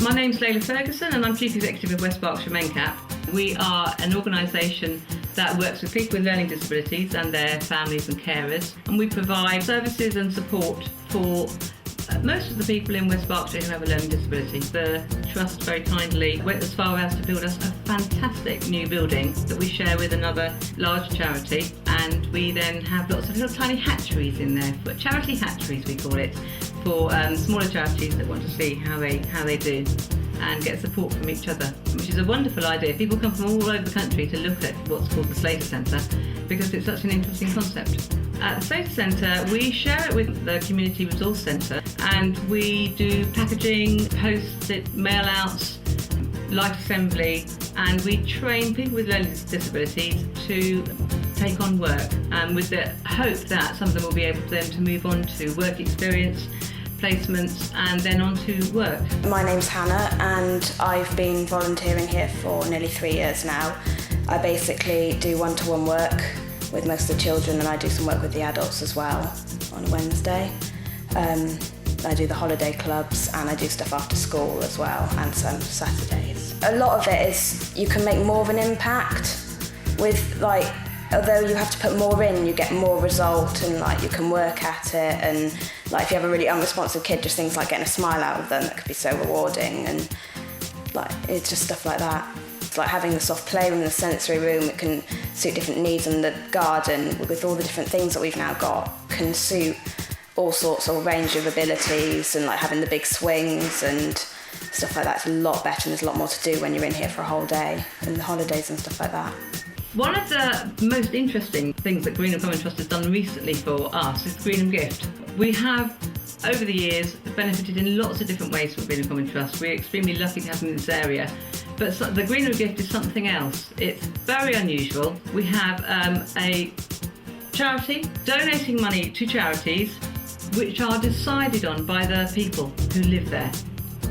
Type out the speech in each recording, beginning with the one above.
My name's Slater and I'm Chief Executive of West Berkshire Mencap. We are an organisation that works with people with learning disabilities and their families and carers, and we provide services and support for most of the people in West Berkshire who have a learning disability. The Trust very kindly went as far as to build us a fantastic new building that we share with another large charity, and we then have lots of little tiny hatcheries in there, but charity hatcheries we call it, for smaller charities that want to see how they do and get support from each other, which is a wonderful idea. People come from all over the country to look at what's called the Slater Centre because it's such an interesting concept. At the Slater Centre, we share it with the Community Resource Centre, and we do packaging, post-it, mail-outs, light assembly, and we train people with learning disabilities to take on work, with the hope that some of them will be able then to move on to work experience, placements, and then on to work. My name's Hannah and I've been volunteering here for nearly 3 years now. I basically do one-to-one work with most of the children, and I do some work with the adults as well on a Wednesday. I do the holiday clubs and I do stuff after school as well, and some Saturdays. A lot of it is you can make more of an impact with, like, although you have to put more in, you get more result, and like you can work at it, and like if you have a really unresponsive kid, just things like getting a smile out of them, that could be so rewarding, and like it's just stuff like that. It's like having the soft playroom and the sensory room, it can suit different needs, and the garden with all the different things that we've now got can suit all sorts of range of abilities, and like having the big swings and stuff like that. It's a lot better, and there's a lot more to do when you're in here for a whole day and the holidays and stuff like that. One of the most interesting things that Greenham Common Trust has done recently for us is the Greenham Gift. We have, over the years, benefited in lots of different ways from Greenham Common Trust. We're extremely lucky to have them in this area. But the Greenham Gift is something else. It's very unusual. We have a charity donating money to charities which are decided on by the people who live there,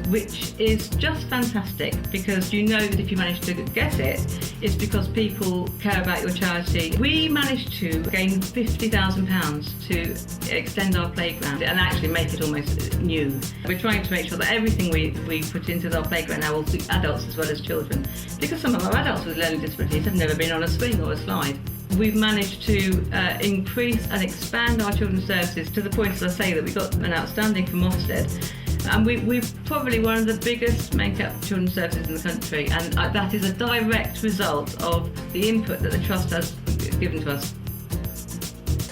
which is just fantastic, because you know that if you manage to get it, it's because people care about your charity. We managed to gain £50,000 to extend our playground and actually make it almost new. We're trying to make sure that everything we put into our playground now will suit adults as well as children, because some of our adults with learning disabilities have never been on a swing or a slide. We've managed to increase and expand our children's services to the point, as I say, that we got an outstanding from Ofsted. And we're probably one of the biggest Mencap children's services in the country, and that is a direct result of the input that the Trust has given to us.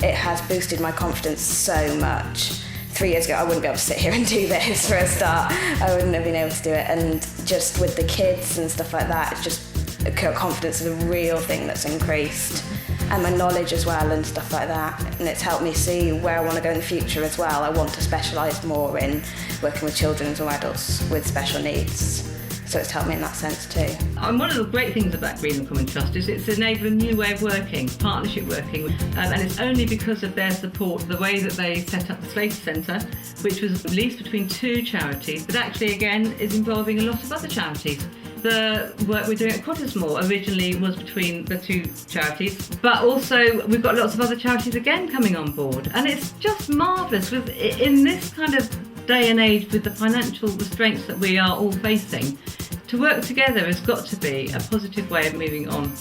It has boosted my confidence so much. 3 years ago I wouldn't be able to sit here and do this for a start. I wouldn't have been able to do it, and just with the kids and stuff like that, it's just confidence is a real thing that's increased. And my knowledge as well and stuff like that, and it's helped me see where I want to go in the future as well. I want to specialise more in working with children or adults with special needs, so it's helped me in that sense too. And one of the great things about Greenham Common Trust is it's enabled a new way of working, partnership working, and it's only because of their support, the way that they set up the Slater Centre, which was leased between two charities, but actually again is involving a lot of other charities. The work we're doing at Cottesmore originally was between the two charities, but also we've got lots of other charities again coming on board, and it's just marvellous. In this kind of day and age, with the financial restraints that we are all facing, to work together has got to be a positive way of moving on.